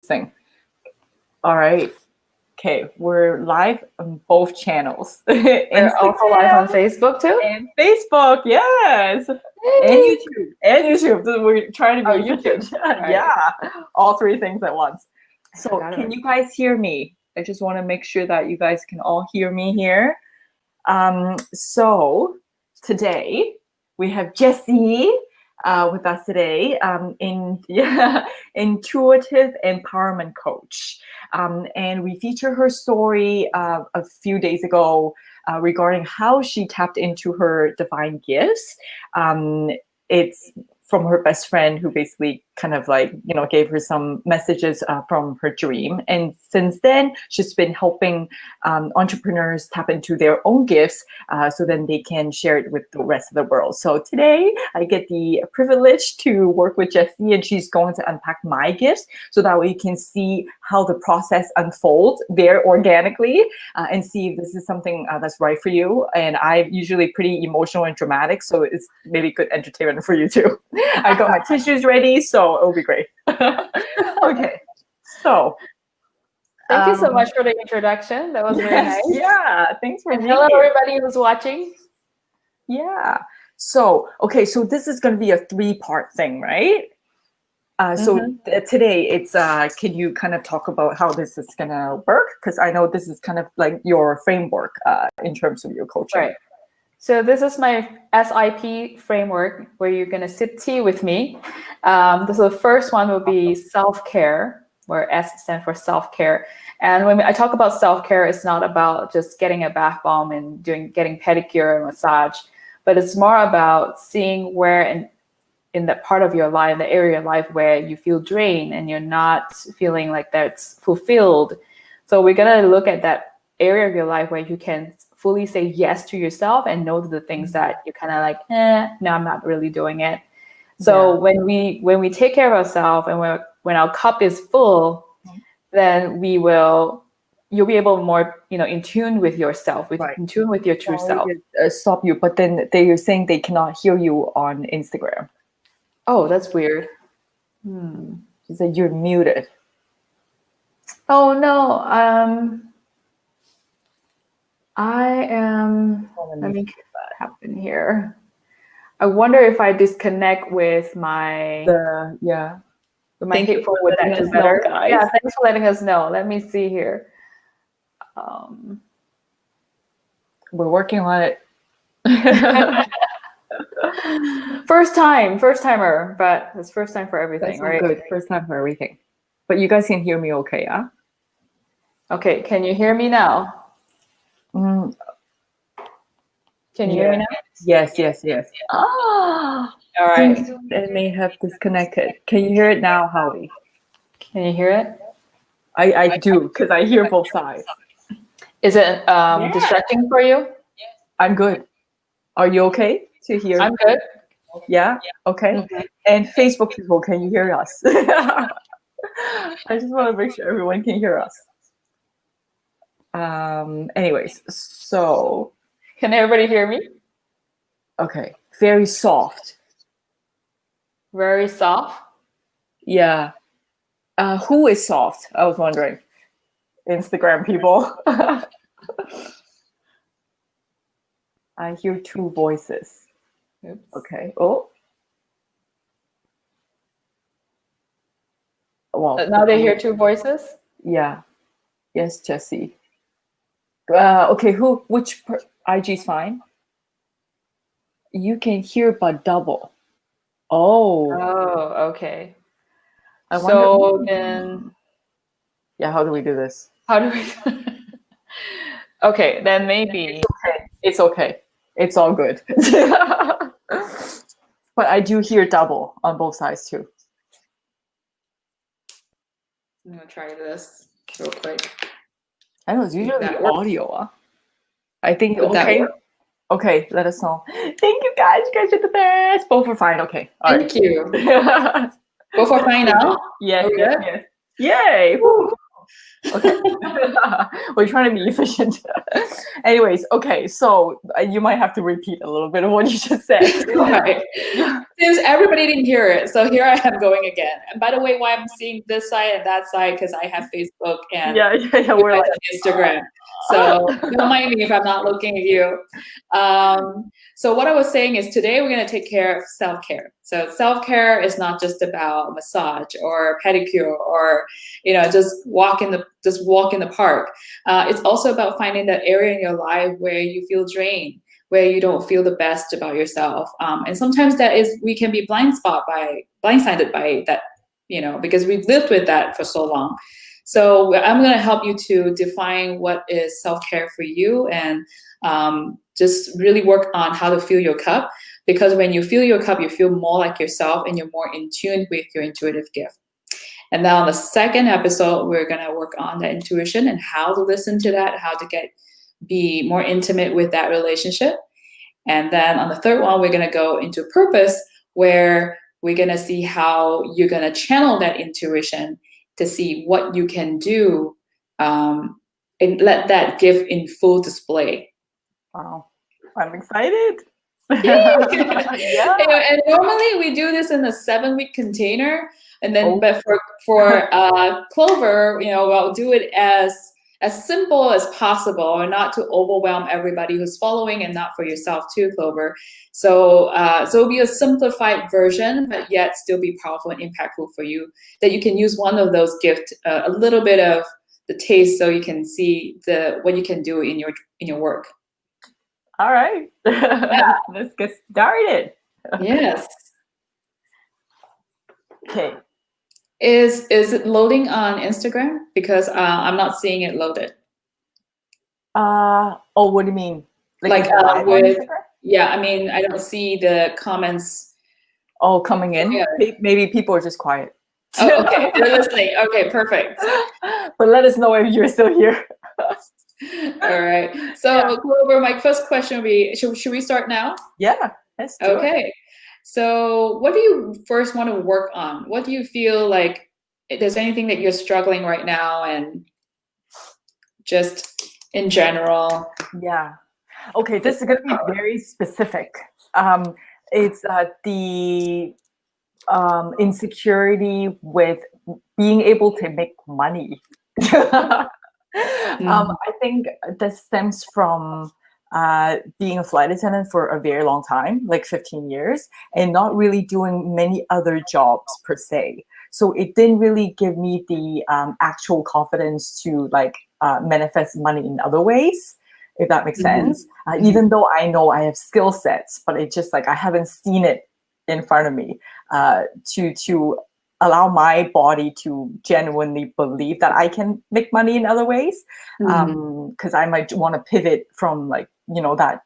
thing. All right. Okay, we're live on both channels. We're also live on Facebook too? And Facebook, yes. Hey. And YouTube. We're trying to be YouTube. Right. Yeah, all three things at once. So can it. you guys hear me? I just want to make sure that you guys can all hear me here. So today we have Jessie with us today, intuitive empowerment coach. And we featured her story a few days ago regarding how she tapped into her divine gifts. It's from her best friend who basically kind of like, gave her some messages from her dream. And since then, she's been helping entrepreneurs tap into their own gifts so then they can share it with the rest of the world. So today, I get the privilege to work with Jessie, and she's going to unpack my gifts so that we can see how the process unfolds there organically and see if this is something that's right for you. And I'm usually pretty emotional and dramatic, so it's maybe good entertainment for you too. I got my tissues ready, so it'll be great. Okay, so thank you so much for the introduction. That was very nice. Yeah, thanks for being hello here. everybody who's watching. Yeah. So okay, so this is going to be a 3-part thing, right? So today it's can you kind of talk about how this is going to work? Because I know this is kind of like your framework in terms of your coaching. Right. So this is my SIP framework where you're going to sip tea with me. So the first one will be self-care, where S stands for self-care. And when I talk about self-care, it's not about just getting a bath bomb and getting pedicure and massage, but it's more about seeing where in that part of your life, the area of life where you feel drained and you're not feeling like that's fulfilled. So we're going to look at that area of your life where you can fully say yes to yourself and no to the things that you're kind of like, no, I'm not really doing it. So when we take care of ourselves and when our cup is full, then you'll be able more, in tune with yourself, in tune with your true self. Stop you, but then you're saying they cannot hear you on Instagram. Oh, that's weird. She said you're muted. Oh no, I am. Let me see what happened here. I wonder if I disconnect with my with my headphone, would that be better? Guys. Yeah, thanks for letting us know. Let me see here. We're working on it. First timer, but it's first time for everything, right? Good, first time for everything. But you guys can hear me okay, yeah? Okay, can you hear me now? Can you hear me now? Yes. All right. It may have disconnected. Can you hear it now, Howie? Can you hear it? I do, because I hear both sides. Is it distracting for you? I'm good. Are you okay to hear? I'm good. Yeah? Okay. And Facebook people, can you hear us? I just want to make sure everyone can hear us. Anyways, so. Can everybody hear me? Okay. Very soft. Very soft? Yeah. Who is soft? I was wondering. Instagram people. I hear 2 voices. Oops. Okay. Oh. Well. Now they hear 2 voices? Yeah. Yes, Jessie. Okay. Which IG is fine? You can hear but double. Oh. Oh, okay. So then. Yeah. How do we do this? Okay, then maybe. It's okay. It's all good. But I do hear double on both sides too. I'm gonna try this real quick. I know it's usually audio. I think okay, let us know. Thank you guys. You guys are the best. Both are fine. Okay. Thank you. Both are fine now? Yes. Yay. Woo. Okay. We're trying to be efficient. Anyways, okay, so you might have to repeat a little bit of what you just said. Right. since everybody didn't hear it, so here I am going again. And by the way, why I'm seeing this side and that side, because I have Facebook and we're like Instagram. So don't mind me if I'm not looking at you. So what I was saying is today we're going to take care of self-care. So self-care is not just about massage or pedicure or just walk in the park. It's also about finding that area in your life where you feel drained, where you don't feel the best about yourself. And sometimes we can be blindsided by that, because we've lived with that for so long. So I'm going to help you to define what is self-care for you and just really work on how to fill your cup. Because when you fill your cup, you feel more like yourself and you're more in tune with your intuitive gift. And then on the second episode, we're going to work on that intuition and how to listen to that, how to be more intimate with that relationship. And then on the third one, we're going to go into purpose, where we're going to see how you're going to channel that intuition to see what you can do and let that gift in full display. Wow, I'm excited. Yeah. And normally we do this in a 7-week container, and then but for Clover, we'll do it as simple as possible, and not to overwhelm everybody who's following, and not for yourself too, Clover. So it'll be a simplified version, but yet still be powerful and impactful for you, that you can use one of those gifts, a little bit of the taste, so you can see what you can do in your work. All right. Yeah. Let's get started. Yes. Okay. Is it loading on Instagram? Because I'm not seeing it loaded. What do you mean? I mean, I don't see the comments. Oh, coming in? Yeah. Maybe people are just quiet. Oh, okay. They're listening. Okay, perfect. But let us know if you're still here. All right. So, Clover, my first question would be, should we start now? Yeah. Let's do it. So what do you first want to work on? What do you feel like, if there's anything that you're struggling right now, and just in general? Yeah. Okay, this is going to be very specific. It's the insecurity with being able to make money. I think this stems from being a flight attendant for a very long time, like 15 years, and not really doing many other jobs per se. So it didn't really give me the actual confidence to manifest money in other ways, if that makes sense. Even though I know I have skill sets, but it's just I haven't seen it in front of me to allow my body to genuinely believe that I can make money in other ways. Because I might want to pivot from that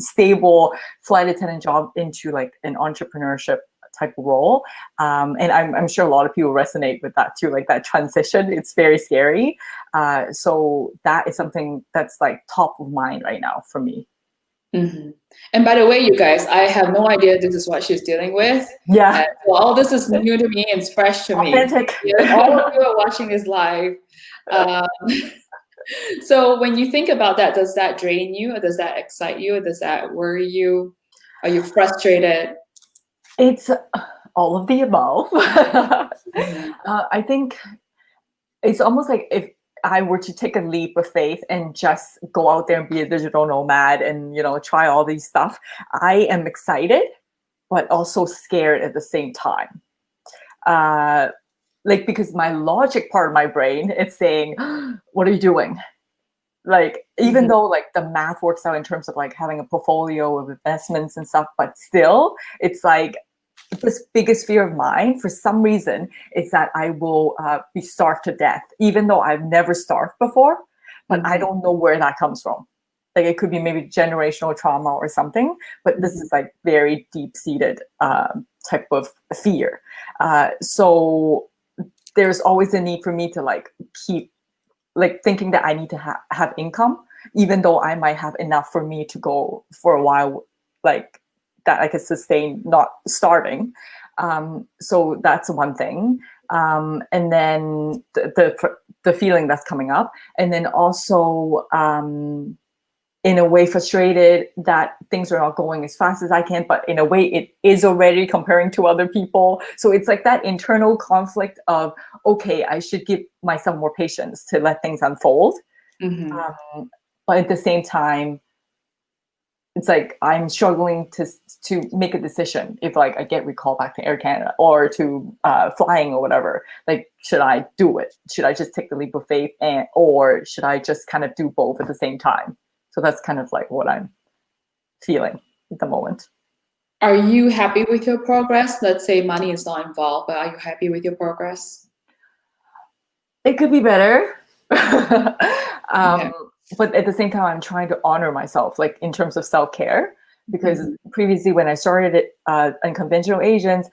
stable flight attendant job into an entrepreneurship type of role. And I'm sure a lot of people resonate with that too, that transition. It's very scary. So that is something that's top of mind right now for me. And by the way, you guys, I have no idea this is what she's dealing with. Yeah. So all this is new to me and it's fresh to Authentic. Me. All of you are watching this live. So when you think about that, does that drain you, or does that excite you, or does that worry you? Are you frustrated? It's all of the above. I think it's almost like if I were to take a leap of faith and just go out there and be a digital nomad and, try all these stuff, I am excited, but also scared at the same time. Because my logic part of my brain is saying, what are you doing? Even though the math works out in terms of having a portfolio of investments and stuff, but still it's this biggest fear of mine for some reason is that I will be starved to death, even though I've never starved before, but I don't know where that comes from. It could be maybe generational trauma or something, but this is very deep-seated type of fear. So there's always a need for me to keep thinking that I need to have income, even though I might have enough for me to go for a while, that I could sustain not starving. So that's one thing. And then the feeling that's coming up. And then also in a way frustrated that things are not going as fast as I can, but in a way it is already comparing to other people. So it's like that internal conflict of, okay, I should give myself more patience to let things unfold. Mm-hmm. But at the same time, it's like I'm struggling to make a decision if like I get recalled back to Air Canada or to flying or whatever. Like, should I do it? Should I just take the leap of faith, or should I just kind of do both at the same time? So that's kind of like what I'm feeling at the moment. Are you happy with your progress? Let's say money is not involved, but are you happy with your progress? It could be better. Okay. But at the same time, I'm trying to honor myself, like in terms of self-care, because previously when I started unconventional agents,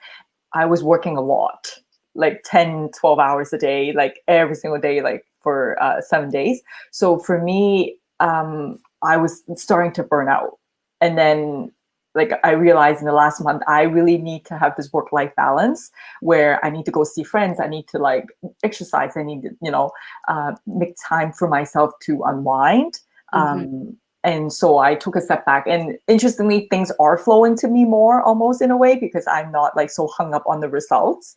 I was working a lot, like 10, 12 hours a day, like every single day, like for 7 days. So for me, I was starting to burn out. And then like I realized in the last month, I really need to have this work-life balance where I need to go see friends. I need to like exercise. I need to, make time for myself to unwind. And so I took a step back, and interestingly, things are flowing to me more almost in a way because I'm not like so hung up on the results.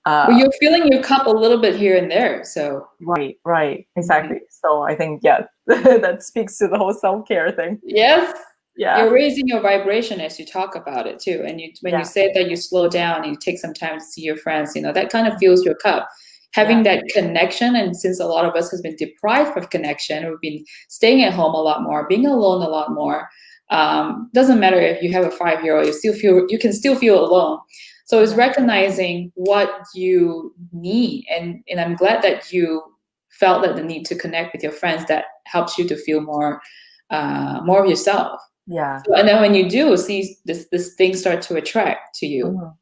Well, you're filling your cup a little bit here and there. So right, exactly. So I think, yeah, that speaks to the whole self-care thing. yes, Yeah. you're raising your vibration as you talk about it too. And when you say that you slow down and you take some time to see your friends, that kind of fills your cup. Having that connection, and since a lot of us has been deprived of connection, we've been staying at home a lot more, being alone a lot more. Doesn't matter if you have a 5-year-old, you can still feel alone. So it's recognizing what you need, and I'm glad that you felt that the need to connect with your friends that helps you to feel more of yourself. Yeah. So, and then when you do see this thing start to attract to you.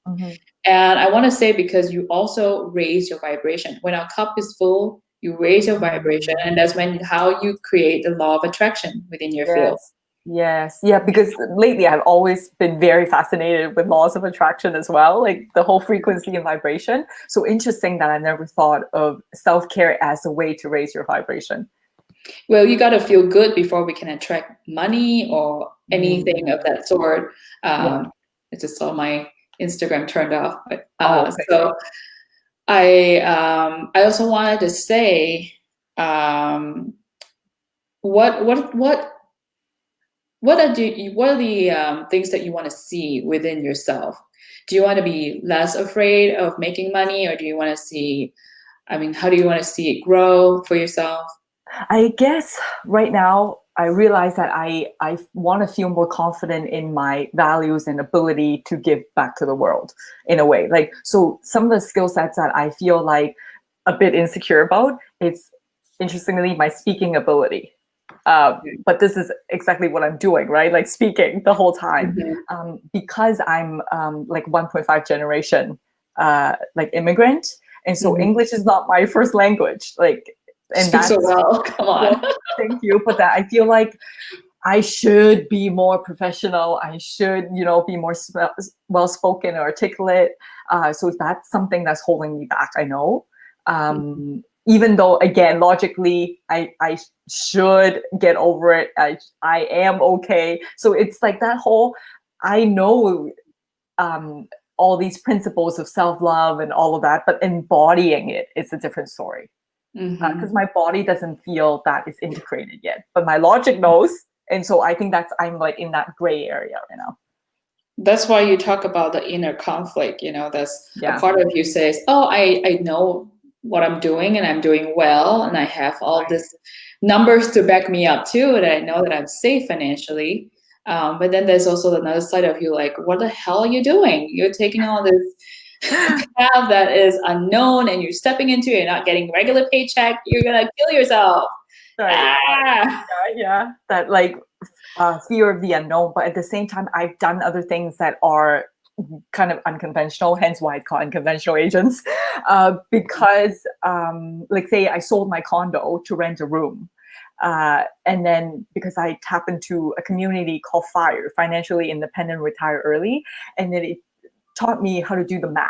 And I want to say, because you also raise your vibration. When our cup is full, you raise your vibration, and that's how you create the law of attraction within your field. Yes. Yeah, because lately I've always been very fascinated with laws of attraction as well, like the whole frequency and vibration. So interesting that I never thought of self-care as a way to raise your vibration. Well, you got to feel good before we can attract money or anything of that sort. I just saw my Instagram turned off. So I also wanted to say, what are the things that you want to see within yourself? Do you want to be less afraid of making money, or do you want to see? I mean, how do you want to see it grow for yourself? I guess right now I realize that I want to feel more confident in my values and ability to give back to the world in a way. Like, so some of the skill sets that I feel like a bit insecure about, it's interestingly my speaking ability. But this is exactly what I'm doing, right? Like speaking the whole time. Because I'm like 1.5 generation like immigrant. And so English is not my first language. Like, and Speak so well. Come on. Thank you. But that I feel like I should be more professional. I should, be more well-spoken or articulate. So that's something that's holding me back, I know. Even though, again, logically, I should get over it. I am okay. So it's like that whole, I know all these principles of self-love and all of that, but embodying it is a different story. Because my body doesn't feel that it's integrated yet, but my logic knows. And so I think I'm like in that gray area right now. That's why you talk about the inner conflict. That's a part of you says, oh, I know what I'm doing and I'm doing well. And I have all these numbers to back me up too. And I know that I'm safe financially. But then there's also another side of you, like, what the hell are you doing? You're taking all this path that is unknown and you're stepping into it, you're not getting regular paycheck, you're gonna kill yourself. Yeah, that like fear of the unknown, but at the same time I've done other things that are kind of unconventional, hence why it's called unconventional agents. Because like say I sold my condo to rent a room, and then because I tap into a community called FIRE, Financially Independent Retire Early, and then it taught me how to do the math.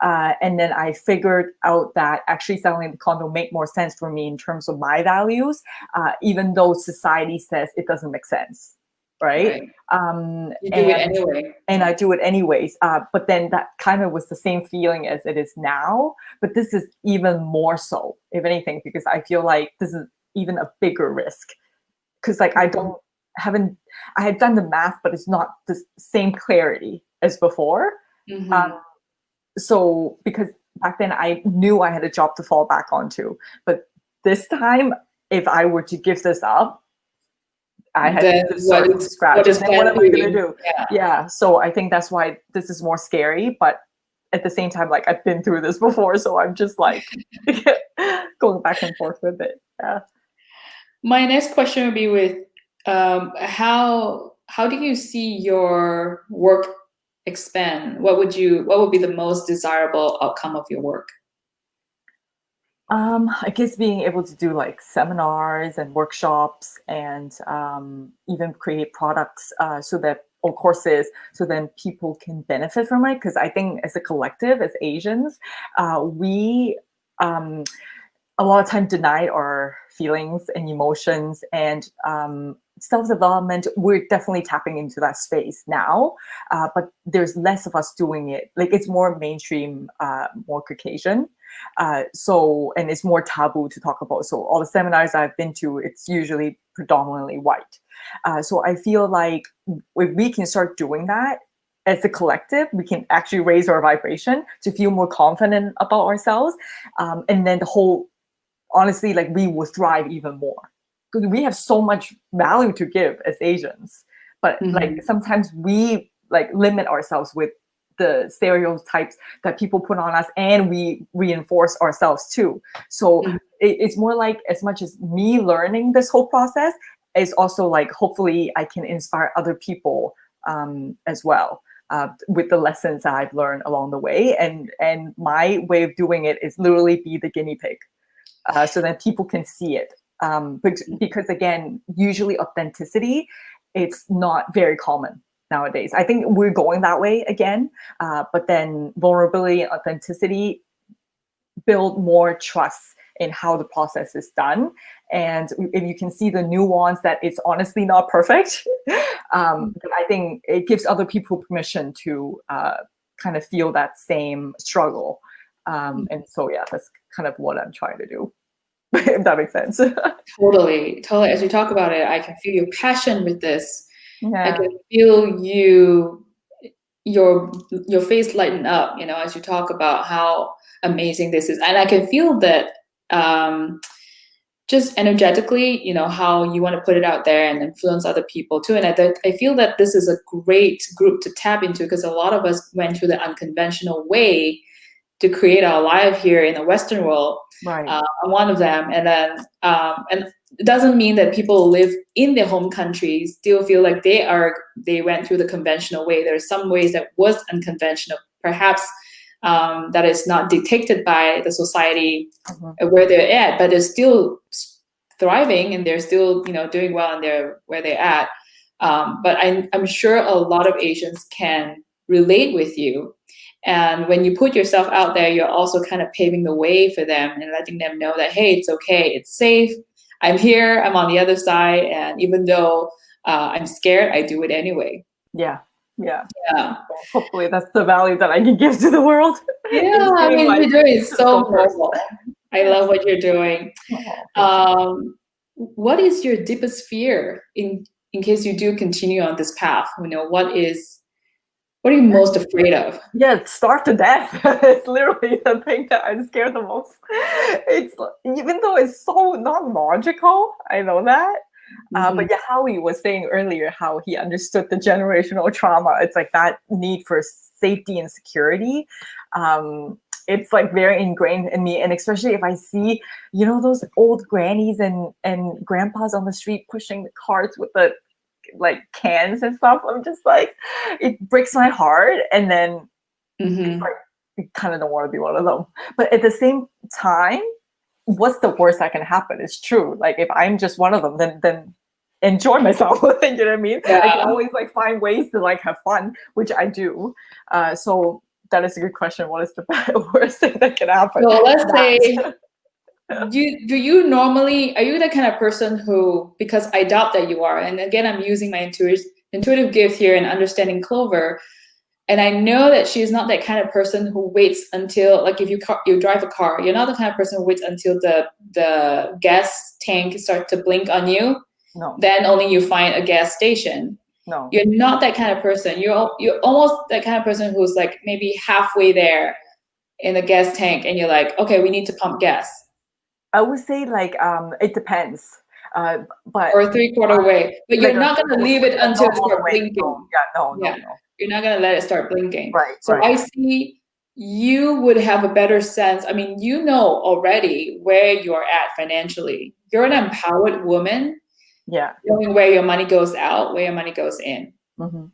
And then I figured out that actually selling the condo made more sense for me in terms of my values, even though society says it doesn't make sense, right? You do it anyway. And I do it anyways. But then that kind of was the same feeling as it is now. But this is even more so, if anything, because I feel like this is even a bigger risk. Because like I had done the math, but it's not the same clarity as before. So because back then I knew I had a job to fall back onto, but this time, if I were to give this up, I had to start from scratch. And then what am I going to do? Yeah. So I think that's why this is more scary. But at the same time, like I've been through this before, so I'm just like going back and forth with it. Yeah. My next question would be with how do you see your work expand? What would be the most desirable outcome of your work? I guess being able to do like seminars and workshops and even create products or courses so then people can benefit from it. Because I think as a collective, as Asians, we a lot of time deny our feelings and emotions and self-development. We're definitely tapping into that space now, but there's less of us doing it. Like it's more mainstream, more Caucasian. And it's more taboo to talk about. So all the seminars I've been to, it's usually predominantly white. So I feel like if we can start doing that as a collective, we can actually raise our vibration to feel more confident about ourselves. And then honestly, like we will thrive even more. Because we have so much value to give as Asians. But like sometimes we like limit ourselves with the stereotypes that people put on us, and we reinforce ourselves too. So it's more like as much as me learning this whole process is also like hopefully I can inspire other people as well with the lessons that I've learned along the way. And my way of doing it is literally be the guinea pig, so that people can see it. Because again, usually authenticity, it's not very common nowadays. I think we're going that way again, but then vulnerability and authenticity build more trust in how the process is done. And if you can see the nuance that it's honestly not perfect, I think it gives other people permission to kind of feel that same struggle. And so, yeah, that's kind of what I'm trying to do. If that makes sense. Totally. As you talk about it, I can feel your passion with this. Yeah. I can feel your face lighten up, as you talk about how amazing this is. And I can feel that just energetically, how you want to put it out there and influence other people too. And I feel that this is a great group to tap into, because a lot of us went through the unconventional way to create our life here in the Western world. Right. I'm one of them. And then, and it doesn't mean that people who live in their home countries still feel like they went through the conventional way. There are some ways that was unconventional, perhaps that is not dictated by the society where they're at, but they're still thriving and they're still, doing well in where they're at. But I'm sure a lot of Asians can relate with you. And when you put yourself out there, you're also kind of paving the way for them and letting them know that, hey, it's okay, it's safe. I'm here, I'm on the other side. And even though I'm scared, I do it anyway. Yeah. Hopefully that's the value that I can give to the world. Yeah, I mean, what you're doing is so noble. I love what you're doing. What is your deepest fear in case you do continue on this path? What are you most afraid of? Yeah, starve to death. It's literally the thing that I'm scared the most. It's even though it's so not logical, I know that. But yeah, Howie was saying earlier how he understood the generational trauma. It's like that need for safety and security. It's like very ingrained in me. And especially if I see, those old grannies and grandpas on the street pushing the carts with the like cans and stuff, I'm just like, it breaks my heart. And then it's like, you kind of don't want to be one of them. But at the same time, what's the worst that can happen? It's true. Like if I'm just one of them, then enjoy myself. You know what I mean? Yeah. I can always like find ways to like have fun, which I do. So that is a good question. What is the worst thing that can happen? So let's say, are you the kind of person who, because I doubt that you are, and again, I'm using my intuitive gift here and understanding Clover, and I know that she's not that kind of person who waits until, like, if you drive a car, you're not the kind of person who waits until the gas tank starts to blink on you. No. Then only you find a gas station. No. You're not that kind of person. You're almost that kind of person who's like maybe halfway there in the gas tank, and you're like, okay, we need to pump gas. I would say like it depends. But or 3/4 way, but you're like not going to leave it until it starts blinking. No. You're not going to let it start blinking. Right. So I see you would have a better sense. I mean, you know already where you're at financially. You're an empowered woman. Yeah. Knowing where your money goes out, where your money goes in. Mm-hmm.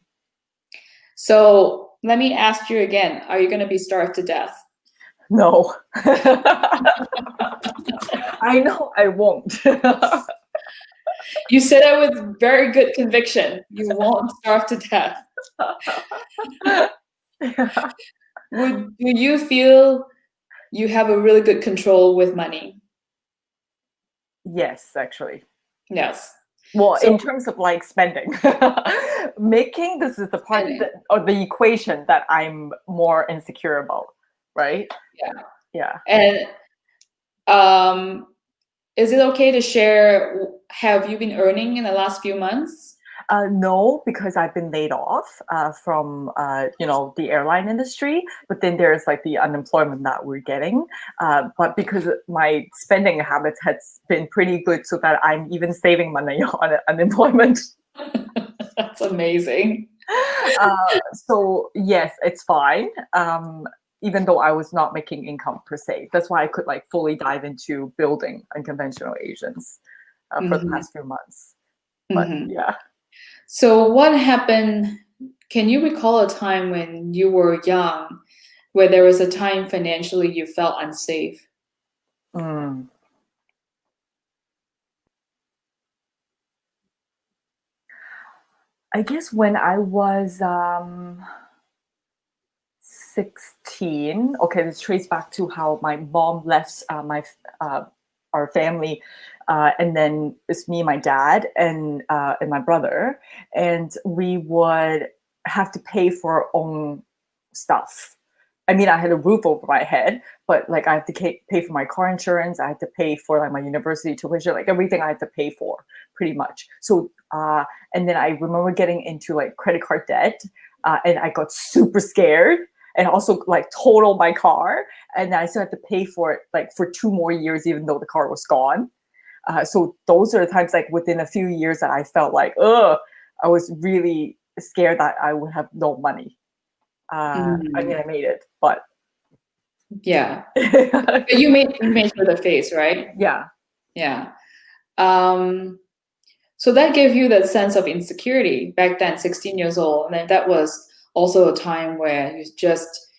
So let me ask you again, are you going to be starved to death? No. I know I won't. You said it with very good conviction. You won't starve to death. Do you feel you have a really good control with money? Yes, actually. Yes. Well, in terms of like spending, making, this is the part of the equation that I'm more insecure about, right? Yeah. And is it okay to share, have you been earning in the last few months? No, because I've been laid off from the airline industry, but then there's like the unemployment that we're getting. But because my spending habits has been pretty good, so that I'm even saving money on unemployment. That's amazing. So yes, it's fine. Even though I was not making income per se. That's why I could like fully dive into building unconventional agents for the past few months. But yeah. So what happened? Can you recall a time when you were young where there was a time financially you felt unsafe? I guess when I was 16. Okay, this traces back to how my mom left our family, and then it's me, my dad, and my brother, and we would have to pay for our own stuff. I mean, I had a roof over my head, but like I had to pay for my car insurance. I had to pay for like my university tuition, like everything I had to pay for, pretty much. So, and then I remember getting into like credit card debt, and I got super scared. And also like totaled my car, and I still had to pay for it like for 2 more years, even though the car was gone. So those are the times like within a few years that I felt like, I was really scared that I would have no money. I mean, I made it, but yeah, but you made sure the face, right? Yeah. So that gave you that sense of insecurity back then, 16 years old, and then that was also a time where you just,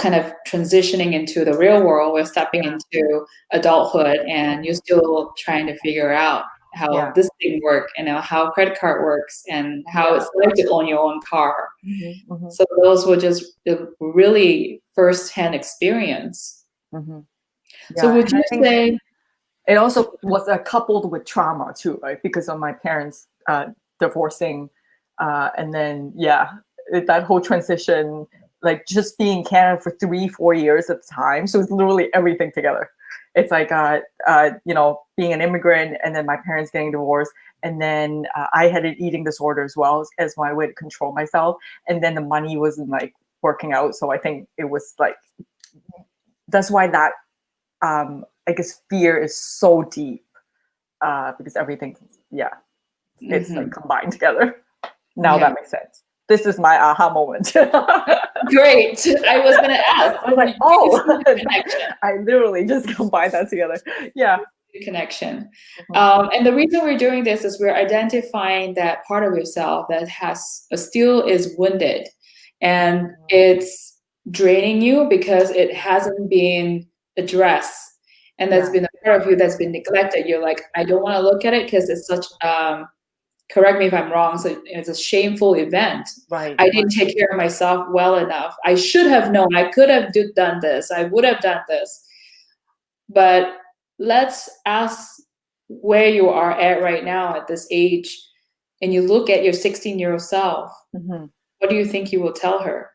kind of transitioning into the real world, we're stepping into adulthood, and you're still trying to figure out how this thing works, and how credit card works, and how it's like to own your own car. So those were just a really first-hand experience. So would you say it also was coupled with trauma too, right? Because of my parents divorcing, and then that whole transition, like just being in Canada for 3-4 years at the time. So it's literally everything together. It's like, being an immigrant, and then my parents getting divorced. And then I had an eating disorder as well as my way to control myself. And then the money wasn't like working out. So I think it was like, that's why that, I guess fear is so deep, because everything, it's like combined together. Now that makes sense. This is my aha moment. Great. I was going to ask. I was like, I literally just combined that together. Yeah. Connection. And the reason we're doing this is we're identifying that part of yourself that still is wounded, and it's draining you because it hasn't been addressed. And there's been a part of you that's been neglected. You're like, I don't want to look at it because it's such correct me if I'm wrong, so it's a shameful event. Right. I didn't take care of myself well enough. I should have known. I could have done this. I would have done this. But let's ask where you are at right now at this age, and you look at your 16-year-old self. Mm-hmm. What do you think you will tell her?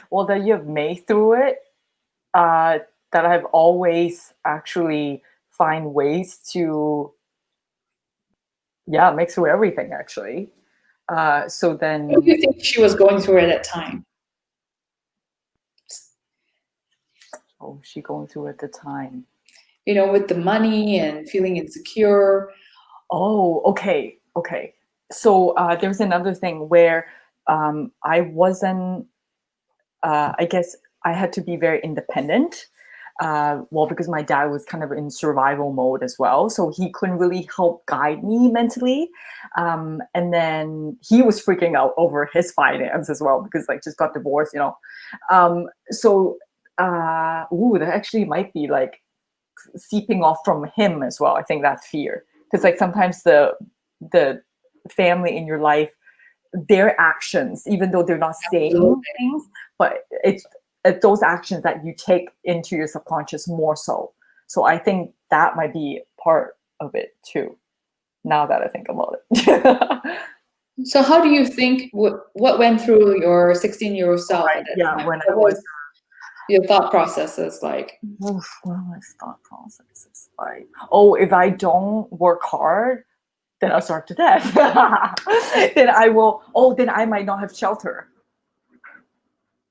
Well, that you've made through it, that I've always actually find ways to, make through everything actually. So then, What do you think she was going through at that time? oh, she going through at the time. You know, with the money and feeling insecure. Oh, okay. So there's another thing where I wasn't, I guess I had to be very independent. Well, because my dad was kind of in survival mode as well. So he couldn't really help guide me mentally. And then he was freaking out over his finance as well, because like just got divorced, So that actually might be like seeping off from him as well. I think that fear. Because like sometimes the family in your life, their actions, even though they're not saying things, but it's those actions that you take into your subconscious more so. So I think that might be part of it too, now that I think about it. So how do you think, what went through your 16-year-old self at that time? When what was your thought processes like? What my thought processes like? Oh, if I don't work hard, then I'll starve to death. Then I will. Oh, then I might not have shelter.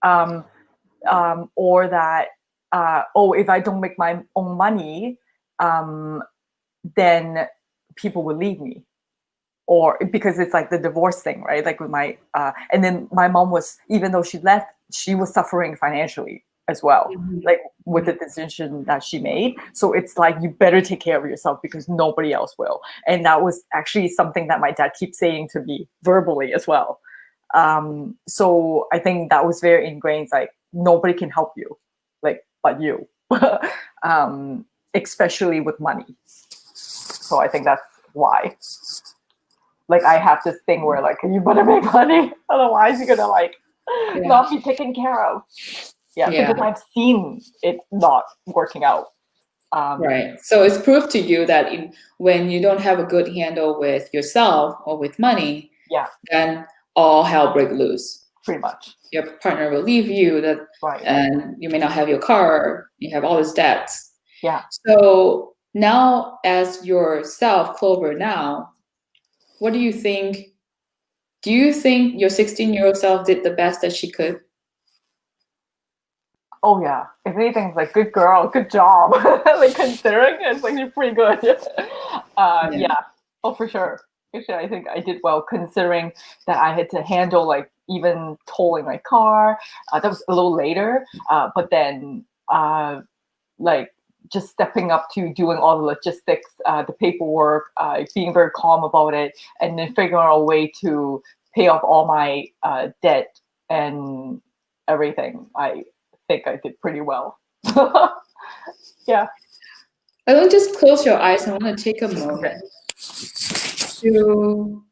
Or that. If I don't make my own money, then people will leave me. Or because it's like the divorce thing, right? Like with my and then my mom was, even though she left, she was suffering financially as well, like with the decision that she made. So it's like, you better take care of yourself because nobody else will. And that was actually something that my dad keeps saying to me verbally as well. So I think that was very ingrained, like nobody can help you, like but you, especially with money. So I think that's why. Like I have this thing where like, you better make money, otherwise you're gonna like not be taken care of. Because I've seen it not working out. Right. So it's proof to you that when you don't have a good handle with yourself or with money, then all hell break loose. Pretty much. Your partner will leave you, and you may not have your car. You have all these debts. Yeah. So now, as yourself, Clover, now, what do you think? Do you think your 16-year-old self did the best that she could? Oh yeah, if anything, it's like good girl, good job. Like considering it's like you're pretty good. Yeah. Oh, for sure. Actually, I think I did well considering that I had to handle like even towing my car. That was a little later, but then like just stepping up to doing all the logistics, the paperwork, being very calm about it, and then figuring out a way to pay off all my debt and everything. I think I did pretty well. Yeah. I want to just close your eyes. I want to take a moment to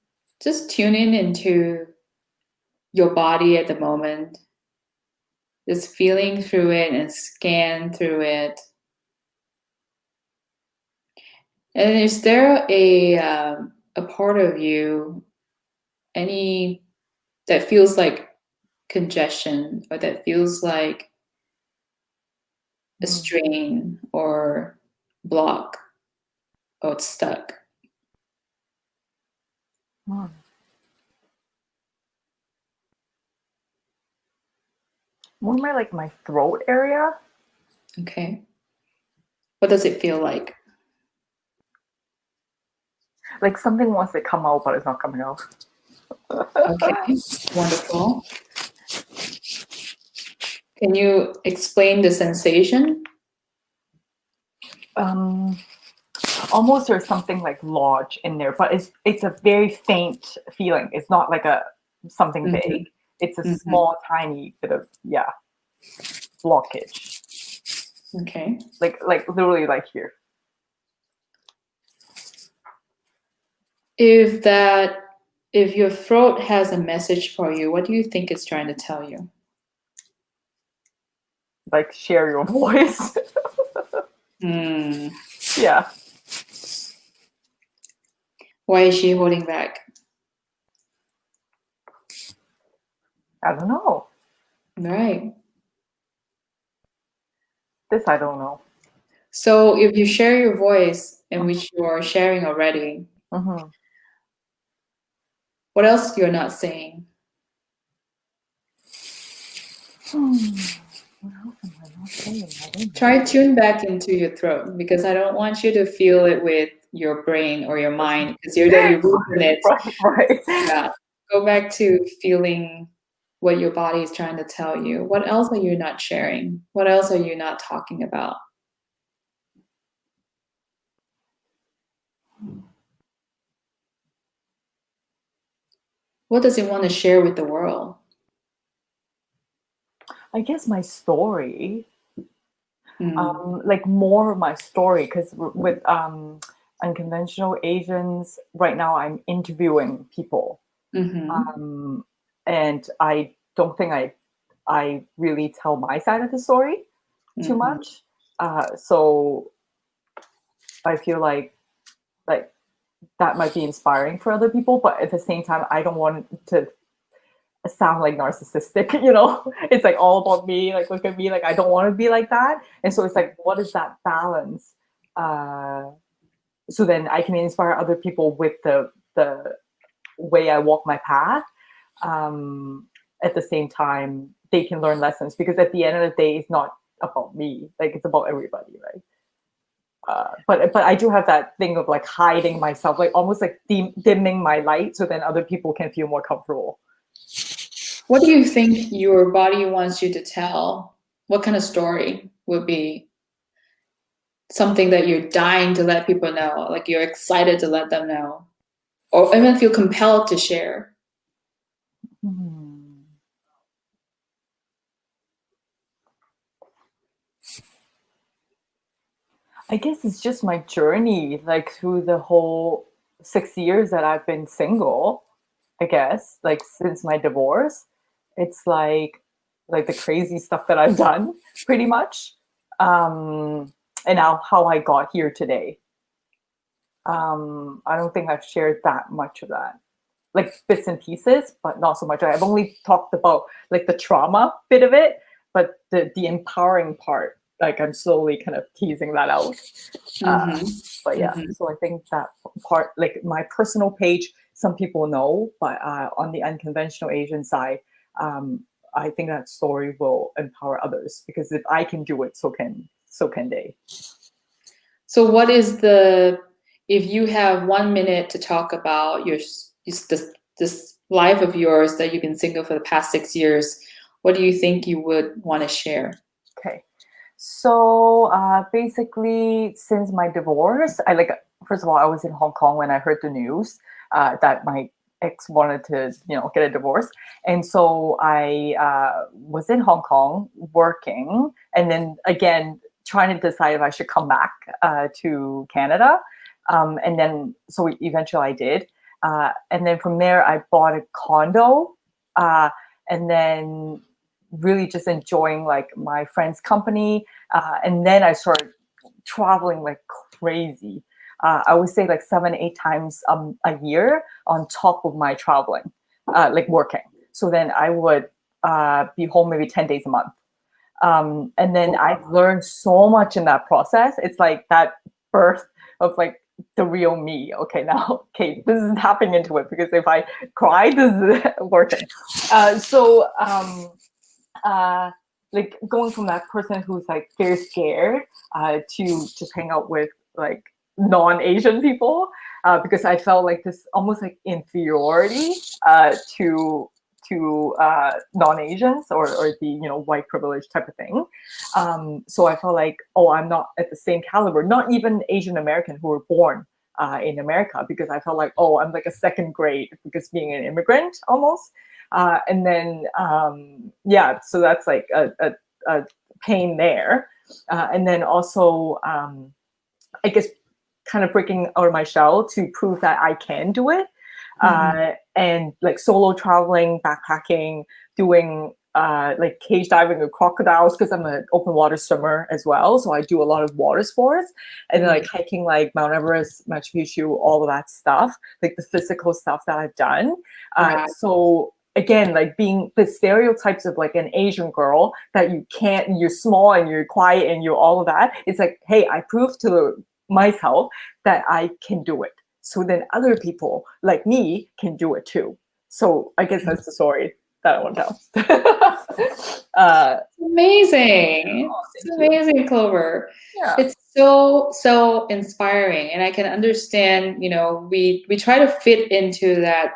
just tune in into your body at the moment. Just feeling through it and scan through it. And is there a part of you, any that feels like congestion, or that feels like a strain or block, or it's stuck? More like my throat area. Okay. What does it feel like? Like something wants to come out, but it's not coming out. Okay, wonderful. Can you explain the sensation? Almost there's something like lodge in there, but it's a very faint feeling. It's not like something big. It's a small, tiny bit of blockage. Okay. Like literally like here. If your throat has a message for you, what do you think it's trying to tell you? Like share your voice. Yeah. Why is she holding back? I don't know. Right. This I don't know. So if you share your voice, in which you are sharing already, what else you're not saying? What else am I not saying? I don't know. Try tune back into your throat, because I don't want you to feel it with your brain or your mind, because you're losing it. Right. Yeah. Go back to feeling what your body is trying to tell you. What else are you not sharing? What else are you not talking about? What does it want to share with the world? I guess my story. Like more of my story, because with unconventional Asians right now, I'm interviewing people, and I don't think I really tell my side of the story too much. So I feel like that might be inspiring for other people, but at the same time, I don't want to sound like narcissistic, you know. It's like all about me, like look at me, like I don't want to be like that. And so it's like, what is that balance, so then I can inspire other people with the way I walk my path. At the same time, they can learn lessons, because at the end of the day, it's not about me, like it's about everybody, right? But I do have that thing of like hiding myself, like almost like dimming my light, so then other people can feel more comfortable. What do you think your body wants you to tell? What kind of story would be something that you're dying to let people know, like you're excited to let them know, or even feel compelled to share? I guess it's just my journey, like through the whole 6 years that I've been single. I guess, like since my divorce, it's like the crazy stuff that I've done, pretty much, and now how I got here today. I don't think I've shared that much of that, like bits and pieces, but not so much. I've only talked about like the trauma bit of it, but the empowering part, like I'm slowly kind of teasing that out. But yeah, so I think that part, like my personal page, some people know, but on the unconventional Asian side, I think that story will empower others, because if I can do it, so can they. So what is if you have 1 minute to talk about this life of yours that you've been single for the past 6 years, what do you think you would want to share? Okay. So basically, since my divorce, first of all, I was in Hong Kong when I heard the news that my ex wanted to, get a divorce. And so I was in Hong Kong working, and then again, trying to decide if I should come back to Canada. And then, so eventually I did. And then from there, I bought a condo. And then really just enjoying like my friend's company. And then I started traveling like crazy. I would say like 7, 8 times a year on top of my traveling, like working. So then I would be home maybe 10 days a month. And then I've learned so much in that process. It's like that birth of like the real me. Okay, now, okay, this is tapping into it, because if I cry, this is working. Like going from that person who's like very scared to just hang out with like non-Asian people, because I felt like this almost like inferiority to non-Asians, or the white privilege type of thing. So I felt like, oh, I'm not at the same caliber, not even Asian American who were born in America, because I felt like, oh, I'm like a second grade, because being an immigrant almost. And then so that's like a pain there. And then also I guess kind of breaking out of my shell to prove that I can do it. And like solo traveling, backpacking, doing like cage diving with crocodiles, because I'm an open water swimmer as well. So I do a lot of water sports, and then like hiking like Mount Everest, Machu Picchu, all of that stuff, like the physical stuff that I've done. So again, like being the stereotypes of like an Asian girl that you can't, you're small and you're quiet and you're all of that. It's like, hey, I proved to myself that I can do it. So then other people like me can do it too. So I guess that's the story that I want to tell. Amazing. It's amazing, Clover. Yeah. It's so inspiring. And I can understand, you know, we try to fit into that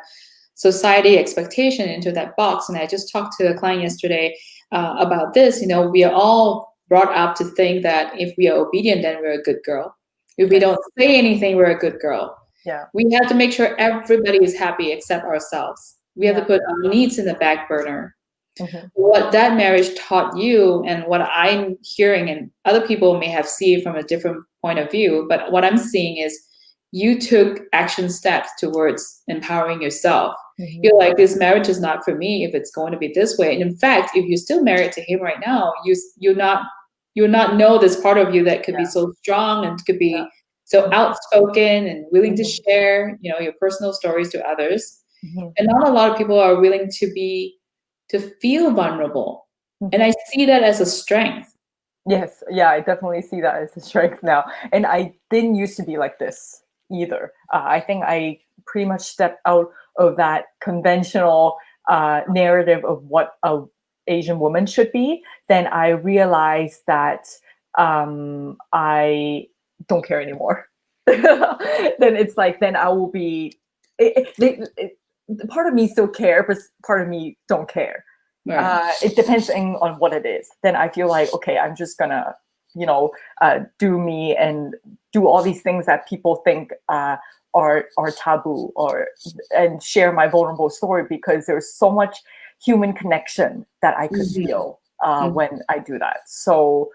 society expectation, into that box. And I just talked to a client yesterday about this. You know, we are all brought up to think that if we are obedient, then we're a good girl. If we don't say anything, we're a good girl. Yeah. We have to make sure everybody is happy except ourselves. We have to put our needs in the back burner. What that marriage taught you, and what I'm hearing, and other people may have seen from a different point of view, but what I'm seeing is you took action steps towards empowering yourself. You're like, this marriage is not for me if it's going to be this way. And in fact, if you're still married to him right now, you'll not know this part of you that could be so strong and could be so outspoken and willing to share, you know, your personal stories to others. And not a lot of people are willing to feel vulnerable. And I see that as a strength. Yes. Yeah, I definitely see that as a strength now. And I didn't used to be like this either. I think I pretty much stepped out of that conventional narrative of what a Asian woman should be. Then I realized that I don't care anymore. Then it's like, then I will be, part of me still care, but part of me don't care. It depends on what it is. Then I feel like, okay, I'm just gonna, you know, do me and do all these things that people think are taboo, and share my vulnerable story, because there's so much human connection that I could feel when I do that. So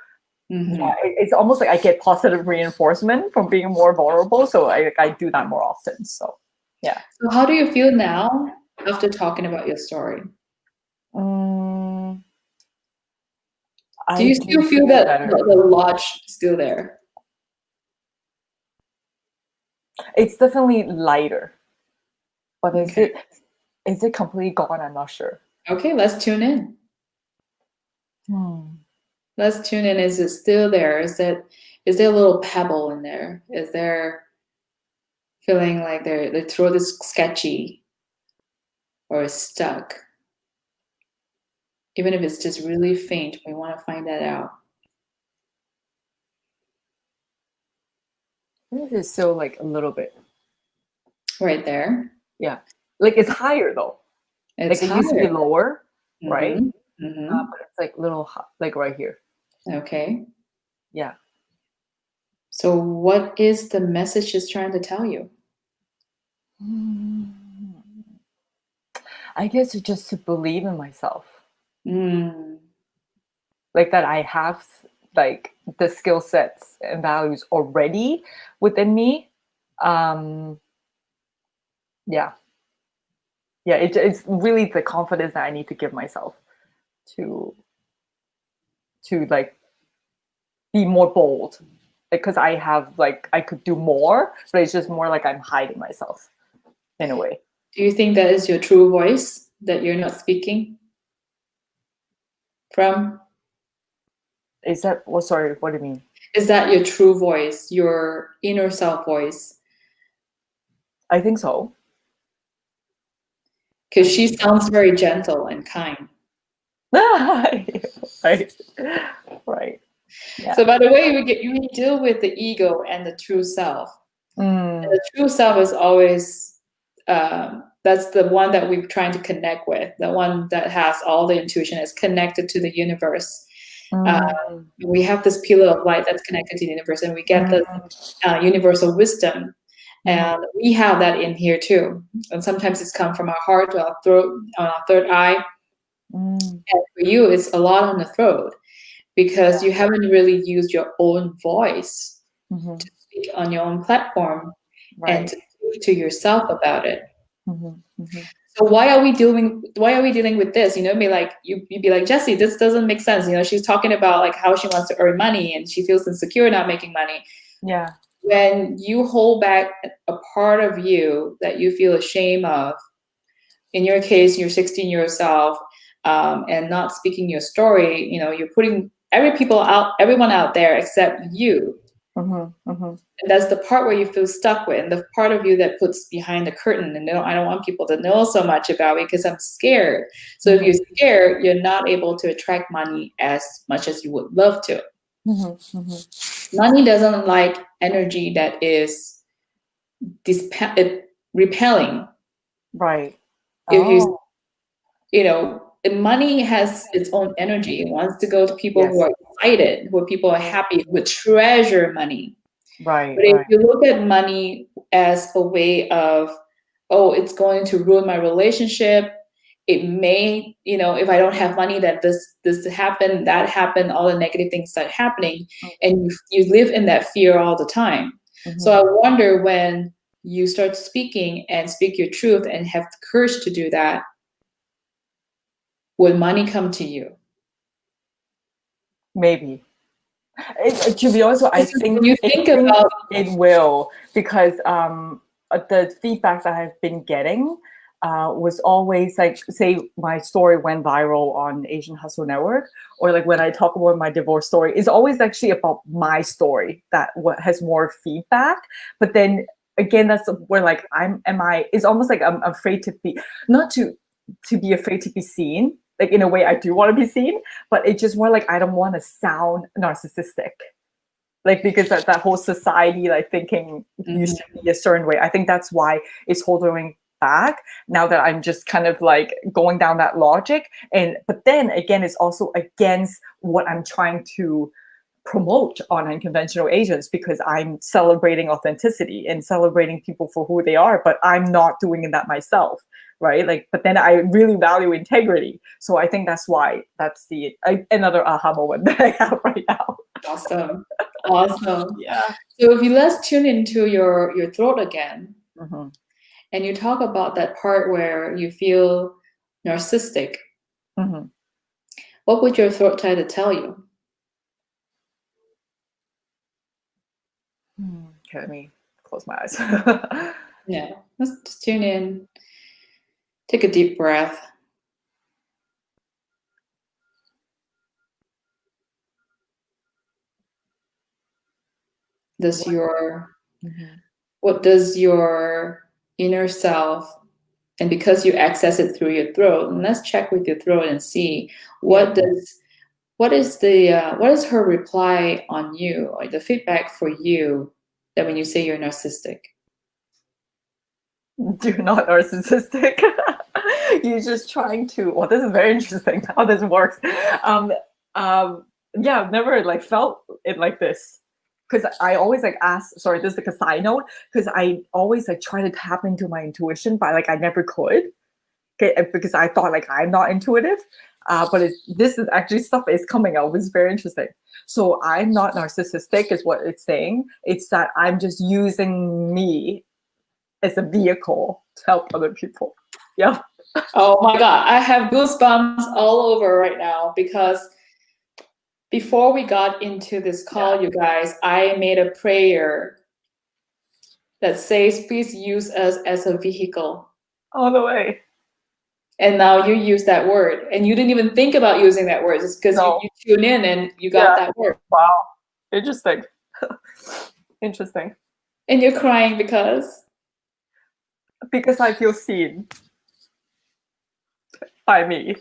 yeah, it's almost like I get positive reinforcement from being more vulnerable. So I do that more often. So yeah. So how do you feel now after talking about your story? Do you still feel that the lodge is still there? It's definitely lighter. But is it completely gone? I'm not sure. Okay, let's tune in. Let's tune in. Is it still there? Is there a little pebble in there? Is there feeling like the throat is sketchy or stuck? Even if it's just really faint, we want to find that out. It's still like a little bit. Right there? Yeah. Like it's higher though. It's like it higher. used to be lower, right? Mm-hmm. But it's like little, like right here. Okay. Yeah. So what is the message it's trying to tell you? I guess it's just to believe in myself. Like that I have like the skill sets and values already within me. It's really the confidence that I need to give myself to like be more bold, because I have like I could do more, but it's just more like I'm hiding myself in a way. Do you think that is your true voice that you're not speaking from? Is that, well, sorry, what do you mean? Is that your true voice, your inner self voice? I think so. Because she sounds very gentle and kind. Right. Yeah. So by the way, we deal with the ego and the true self. And the true self is always, that's the one that we're trying to connect with, the one that has all the intuition, is connected to the universe. We have this pillar of light that's connected to the universe, and we get the universal wisdom. And we have that in here too. And sometimes it's come from our heart to our throat, on our third eye. And for you, it's a lot on the throat, because you haven't really used your own voice Mhm. to speak on your own platform and Right. to speak to yourself about it. Mhm. Mhm. So why are we dealing with this? You know, you'd be like, Jessie, this doesn't make sense. You know, she's talking about like how she wants to earn money and she feels insecure not making money. Yeah. When you hold back a part of you that you feel ashamed of, in your case, your 16-year-old self, and not speaking your story, you know, you're putting everyone out there except you. Mhm. Mhm. And that's the part where you feel stuck with, and the part of you that puts behind the curtain. And no, I don't want people to know so much about me because I'm scared. So if you're scared, you're not able to attract money as much as you would love to. Mhm. Mhm. Money doesn't like energy that is repelling. Right. If Oh. you know, money has its own energy. It wants to go to people who Yes. are excited, who people are happy, who treasure money. Right. But if Right. you look at money as a way of, oh, it's going to ruin my relationship. It may, you know, if I don't have money, that this happen, that happen, all the negative things start happening, and you live in that fear all the time. So I Mhm. wonder when you start speaking and speak your truth and have the courage to do that, will money come to you? Maybe. To be honest, I Because think when you think about, it will, because the feedback that I've been getting was always like, say my story went viral on Asian Hustle Network, or like when I talk about my divorce story, it's always actually about my story that what has more feedback. But then again, that's where like it's almost like I'm afraid to be, not to be afraid to be seen. Like in a way, I do want to be seen, but it's just more like I don't want to sound narcissistic. Like because that whole society like thinking you Mhm. should be a certain way. I think that's why it's holding back now that I'm just kind of like going down that logic. And but then again, it's also against what I'm trying to promote on unconventional agents, because I'm celebrating authenticity and celebrating people for who they are, but I'm not doing that myself, right? Like, but then I really value integrity. So I think that's why that's another aha moment that I have right now. Awesome. Awesome. Yeah. So if you let's tune into your throat again, Mm-hmm. and you talk about that part where you feel narcissistic, Mm-hmm. what would your throat try to tell you? Okay, let me close my eyes. Yeah, let's just tune in. Take a deep breath. Does your Mhm. what does your inner self, and because you access it through your throat, and let's check with your throat and see Yeah. what is her reply on you, or the feedback for you, that when you say you're narcissistic? You're not narcissistic. You're just trying to. Well, this is very interesting how this works. Um, yeah, I've never like felt it like this, because I always like ask. Sorry, this is like a side note, because I always like try to tap into my intuition, but like I never could. Okay, because I thought like I'm not intuitive. But this is actually stuff is coming out. It's very interesting. So I'm not narcissistic, is what it's saying. It's that I'm just using me as a vehicle to help other people. Yeah. Oh my God, I have goosebumps all over right now, because before we got into this call, you guys, I made a prayer that says, please use us as a vehicle. All the way. And now you use that word, and you didn't even think about using that word. It's because No. you tune in and you got Yeah. that word. Wow. Interesting. Interesting. And you're crying because? Because I feel seen by me.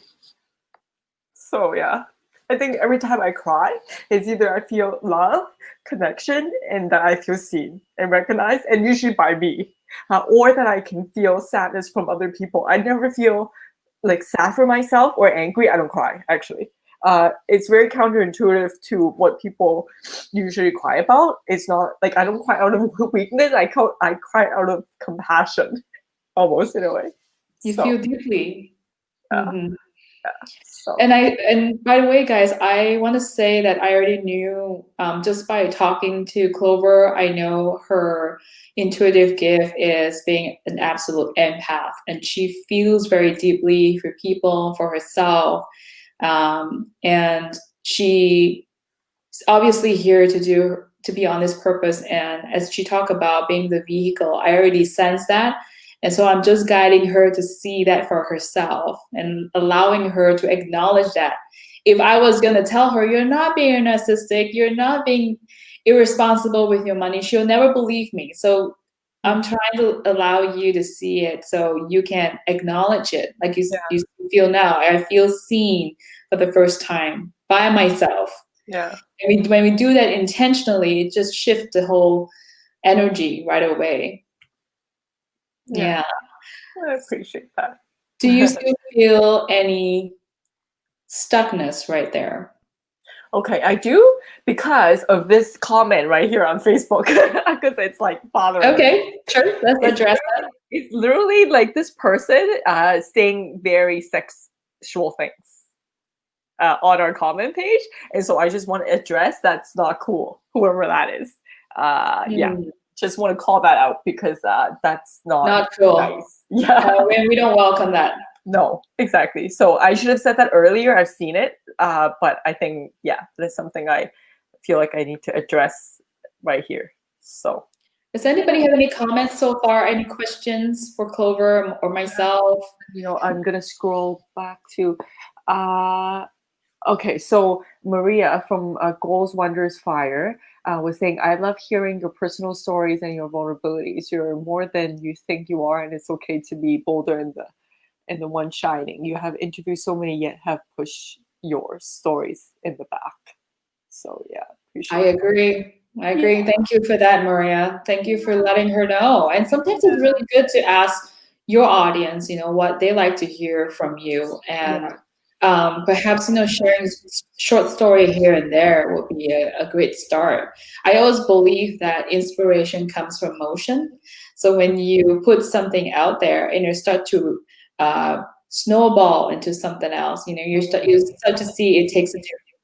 So yeah. I think every time I cry, it's either I feel love, connection, and that I feel seen and recognized, and usually by me, or that I can feel sadness from other people. I never feel like sad for myself or angry. I don't cry actually. It's very counterintuitive to what people usually cry about. It's not like I don't cry out of weakness. I cry out of compassion, almost in a way. You So feel deeply. yeah, Mm-hmm. So And by the way, guys, I want to say that I already knew just by talking to Clover, I know her intuitive gift is being an absolute empath, and she feels very deeply for people, for herself, and she's obviously here to be on this purpose. And as she talked about being the vehicle, I already sense that. And so I'm just guiding her to see that for herself and allowing her to acknowledge that. If I was going to tell her, you're not being narcissistic, you're not being irresponsible with your money, she'll never believe me. So I'm trying to allow you to see it so you can acknowledge it. Like you feel now. I feel seen for the first time by myself. Yeah. When we do that intentionally, it just shifts the whole energy right away. Yeah. I appreciate that. Do you still feel any stuckness right there? Okay, I do because of this comment right here on Facebook because it's like bothering me. Okay, sure. Let's address that. It's literally like this person saying very sexual things on our comment page. And so I just want to address that's not cool, whoever that is. Yeah, just want to call that out because that's not cool. Nice. Yeah. We don't welcome that. No, exactly. So I should have said that earlier. I've seen it. But I think, yeah, that's something I feel like I need to address right here. So does anybody have any comments so far? Any questions for Clover or myself? I'm going to scroll back to, okay, so Maria from Goals, Wonders, Fire was saying, I love hearing your personal stories and your vulnerabilities. You're more than you think you are, and it's okay to be bolder in the one shining. You have interviewed so many, yet have pushed your stories in the back. So yeah, appreciate I agree. Thank you for that, Maria. Thank you for letting her know. And sometimes it's really good to ask your audience, what they like to hear from you. And perhaps, sharing short story here and there would be a great start. I always believe that inspiration comes from motion. So when you put something out there and you start to snowball into something else, you start to see it takes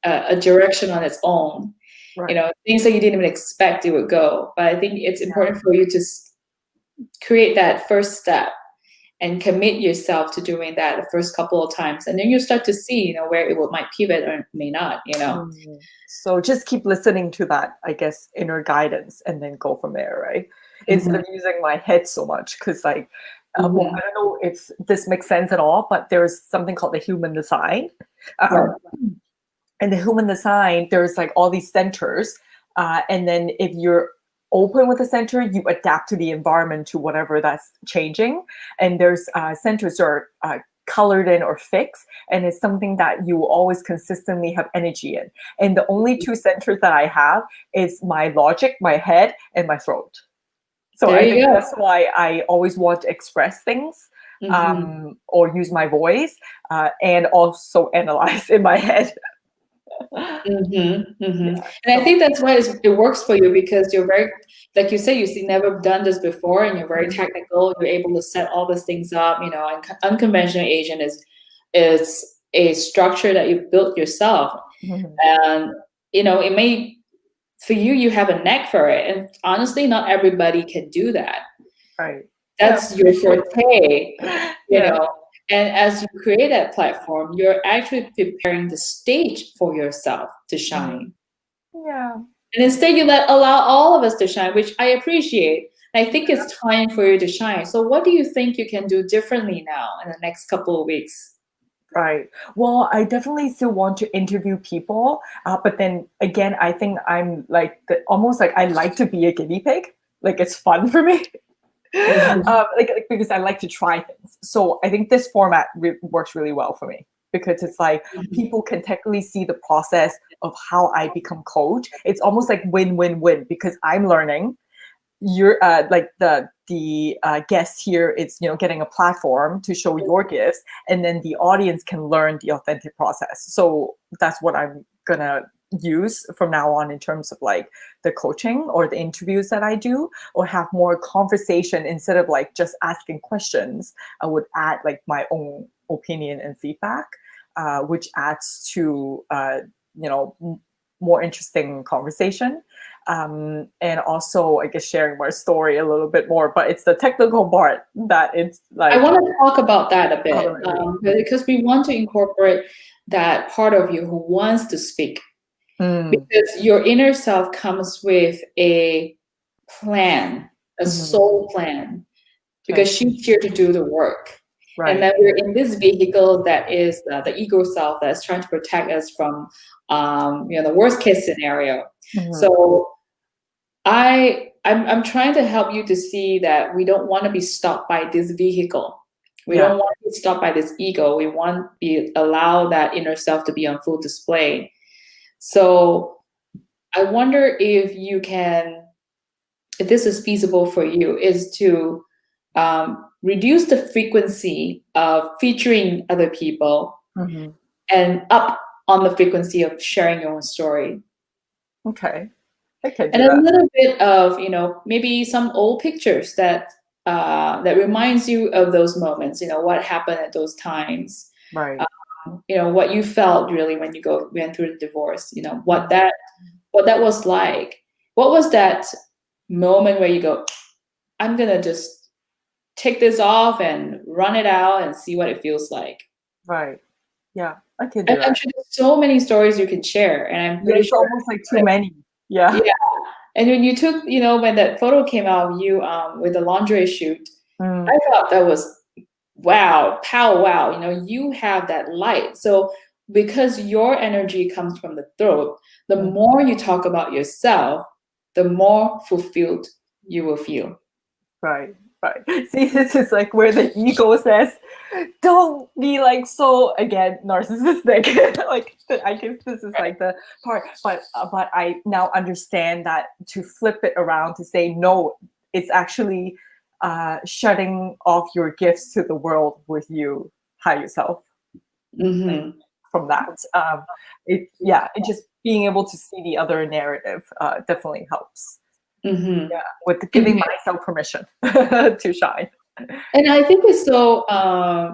a direction on its own. Right. Things that you didn't even expect it would go. But I think it's important for you to create that first step and commit yourself to doing that the first couple of times. And then you start to see, where it might pivot or may not, So just keep listening to that, I guess, inner guidance and then go from there, right? Instead of using my head so much. Because well, I don't know if this makes sense at all, but there's something called the human design. And the human design, there's like all these centers. And then if you're open with the center, you adapt to the environment, to whatever that's changing. And there's centers that are colored in or fixed. And it's something that you will always consistently have energy in. And the only two centers that I have is my logic, my head, and my throat. So I think that's why I always want to express things or use my voice and also analyze in my head. And I think that's why it works for you, because you're very, like you say, you've never done this before, and you're very technical. You're able to set all these things up. And unconventional agent is a structure that you built yourself, and it may, for you have a knack for it, and honestly, not everybody can do that. Right. That's your forte, you know. And as you create that platform, you're actually preparing the stage for yourself to shine. Yeah. And instead, you allow all of us to shine, which I appreciate. And I think it's time for you to shine. So what do you think you can do differently now in the next couple of weeks? Right. Well, I definitely still want to interview people. But then again, I think I'm like almost like I like to be a guinea pig. Like it's fun for me. Because I like to try things. So I think this format works really well for me, because it's like people can technically see the process of how I become coach. It's almost like win-win-win, because I'm learning. You're like the guest here, it's getting a platform to show your gifts, and then the audience can learn the authentic process. So that's what I'm gonna use from now on in terms of like the coaching or the interviews that I do, or have more conversation instead of like just asking questions. I would add like my own opinion and feedback. which adds to more interesting conversation. And also, I guess, sharing my story a little bit more, but it's the technical part that it's like. I want to talk about that a bit, because we want to incorporate that part of you who wants to speak. Because your inner self comes with a plan, a soul plan, because she's here to do the work. Right. And then we're in this vehicle that is the ego self that's trying to protect us from the worst case scenario. So I'm trying to help you to see that we don't want to be stopped by this vehicle. We don't want to be stopped by this ego. We want to allow that inner self to be on full display. So I wonder if this is feasible for you, is to reduce the frequency of featuring other people and up on the frequency of sharing your own story. Okay. Okay. And a little bit of, maybe some old pictures that reminds you of those moments, what happened at those times. Right. What you felt really when you went through the divorce, what that was like. What was that moment where you go, I'm going to just take this off and run it out and see what it feels like? Right. Yeah, I can do that. I'm sure there's so many stories you can share, and I'm pretty sure almost like too many. Yeah. Yeah. And when you took, when that photo came out of you with the lingerie shoot, I thought that was wow, you have that light. So because your energy comes from the throat, the more you talk about yourself, the more fulfilled you will feel. Right. See, this is like where the ego says, don't be like so, again, narcissistic. Like, I guess this is like the part, but I now understand that to flip it around to say, no, it's actually shutting off your gifts to the world with you, higher self. From that. It just being able to see the other narrative definitely helps. Yeah, with giving myself permission to shine. And I think it's so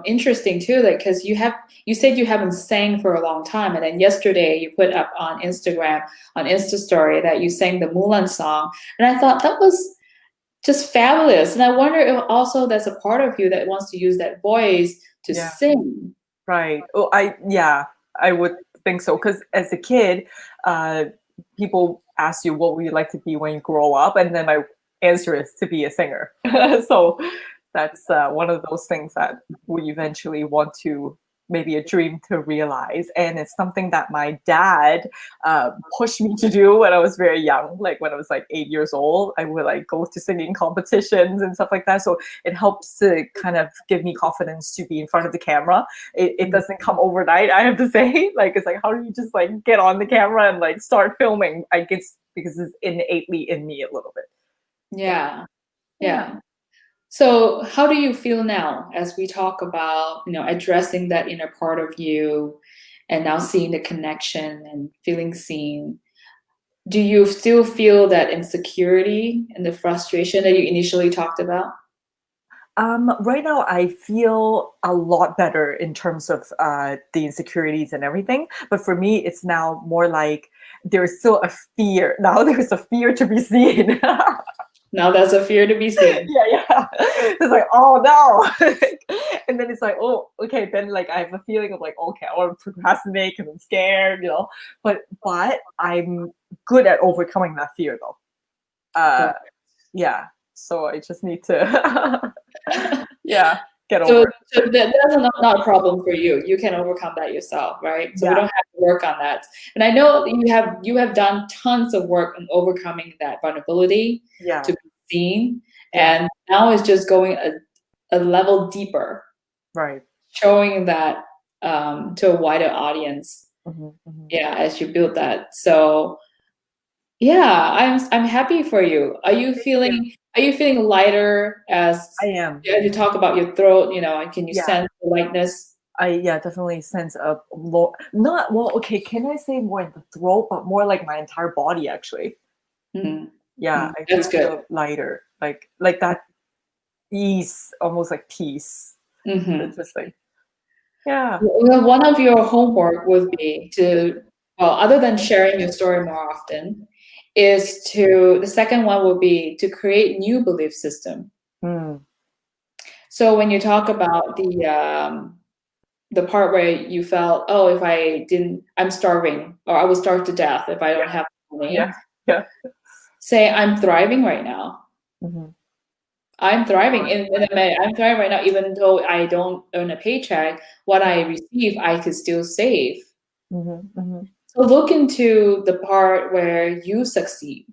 interesting too, that because you said you haven't sang for a long time, and then yesterday you put up on Instagram, on Insta Story, that you sang the Mulan song, and I thought that was just fabulous. And I wonder if also that's a part of you that wants to use that voice to sing. Right. Oh, I would think so, because as a kid, people ask you what would you like to be when you grow up, and then my answer is to be a singer. So that's one of those things that we eventually want to, maybe a dream to realize. And it's something that my dad pushed me to do when I was very young. Like when I was like 8 years old, I would like go to singing competitions and stuff like that. So it helps to kind of give me confidence to be in front of the camera. It doesn't come overnight, I have to say. Like, it's like, how do you just like get on the camera and like start filming? I guess because it's innately in me a little bit. Yeah. So how do you feel now as we talk about, addressing that inner part of you and now seeing the connection and feeling seen? Do you still feel that insecurity and the frustration that you initially talked about? Right now, I feel a lot better in terms of the insecurities and everything. But for me, it's now more like there's still a fear. Now there's a fear to be seen. Now that's a fear to be seen. Yeah. It's like, oh no. And then it's like, oh, okay. Then like I have a feeling of like, okay, I want to procrastinate because I'm scared, But I'm good at overcoming that fear though. Yeah. So I just need to get over it. So that's not a problem for you. You can overcome that yourself, right? So we don't have to work on that. And I know you have done tons of work on overcoming that vulnerability to be seen. And now it's just going a level deeper. Right. Showing that to a wider audience. As you build that. So I'm happy for you. Are you feeling lighter as I am? As you talk about your throat, can you sense the lightness? I definitely sense a not well. Okay, can I say more in the throat, but more like my entire body actually. I That's feel lighter, like that ease, almost like peace. Interesting. Yeah. Well, one of your homework would be to, well, other than sharing your story more often, is to, the second one would be to create new belief system. Mm. So when you talk about the part where you felt, oh, if I didn't, I'm starving, or I will starve to death if I don't have money. Yeah. Yeah. Say, I'm thriving right now. Mm-hmm. I'm thriving I'm thriving right now, even though I don't earn a paycheck. What I receive, I could still save. Mm-hmm. Mm-hmm. So look into the part where you succeed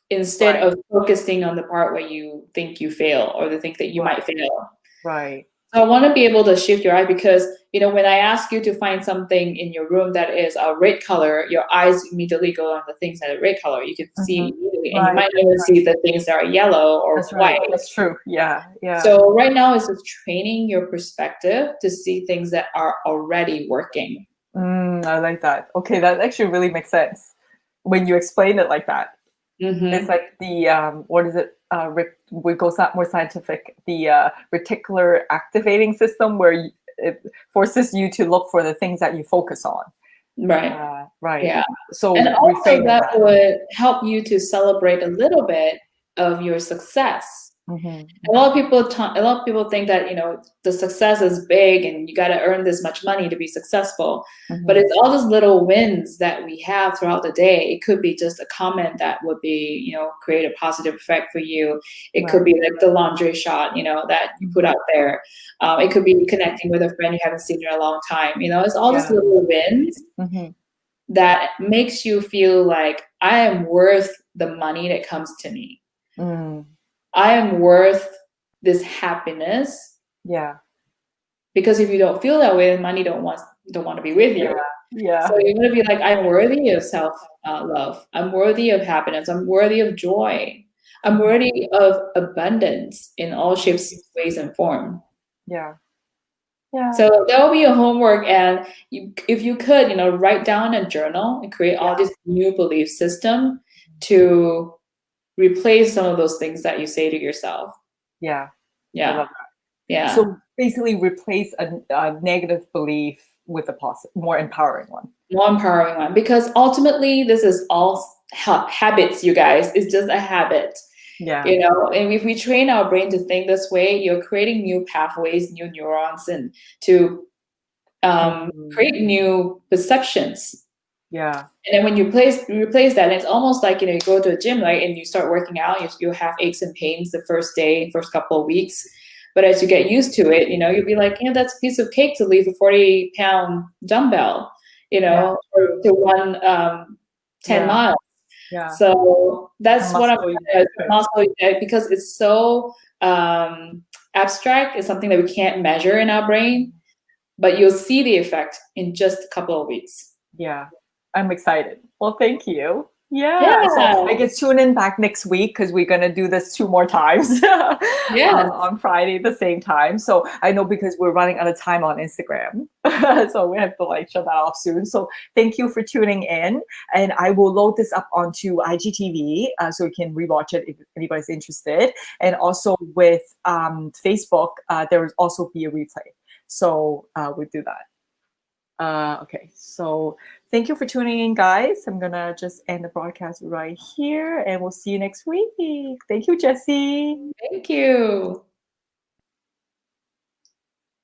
instead Right. of focusing on the part where you think you fail or the think that you might fail. Right. So I want to be able to shift your eye because, when I ask you to find something in your room that is a red color, your eyes immediately go on the things that are red color. You can see immediately, and you might even see the things that are yellow or That's white. right. That's true. Yeah. Yeah. So right now is just training your perspective to see things that are already working. I like that. Okay, that actually really makes sense when you explain it like that. It's like the what is it? We go more scientific. The reticular activating system, where it forces you to look for the things that you focus on. Right. Right. Yeah. So And also reframing that would help you to celebrate a little bit of your success. A lot of people think that the success is big and you got to earn this much money to be successful, but it's all just little wins that we have throughout the day. It could be just a comment that would be create a positive effect for you. It could be like the laundry shot that you put out there. It could be connecting with a friend you haven't seen in a long time. It's all just little wins that makes you feel like I am worth the money that comes to me. I am worth this happiness. Yeah. Because if you don't feel that way, then money don't want to be with you. Yeah. So you're gonna be like, I'm worthy of self love. I'm worthy of happiness. I'm worthy of joy. I'm worthy of abundance in all shapes, ways, and form. Yeah. Yeah. So that will be your homework, and if you could, write down a journal and create all this new belief system to replace some of those things that you say to yourself. Yeah. Yeah. I love that. Yeah. So basically replace a negative belief with a positive, more empowering one. More empowering one. Because ultimately, this is all habits, you guys. It's just a habit. Yeah. And if we train our brain to think this way, you're creating new pathways, new neurons, and to create new perceptions. Yeah. And then when you replace that, it's almost like you go to a gym, right, and you start working out. You have aches and pains the first day, first couple of weeks, but as you get used to it, you'll be like, that's a piece of cake to leave a 40-pound dumbbell, or to run 10 miles. Yeah. So that's what I'm muscle, because it's so abstract. It's something that we can't measure in our brain, but you'll see the effect in just a couple of weeks. Yeah, I'm excited. Well, thank you. Yeah. So I get tune in back next week because we're gonna do this 2 more times on Friday at the same time. So I know because we're running out of time on Instagram, so we have to shut that off soon. So thank you for tuning in, and I will load this up onto IGTV so you can rewatch it if anybody's interested. And also with Facebook, there will also be a replay. So we'll do that. Okay, so thank you for tuning in, guys. I'm gonna just end the broadcast right here, and we'll see you next week. Thank you, Jessie. Thank you.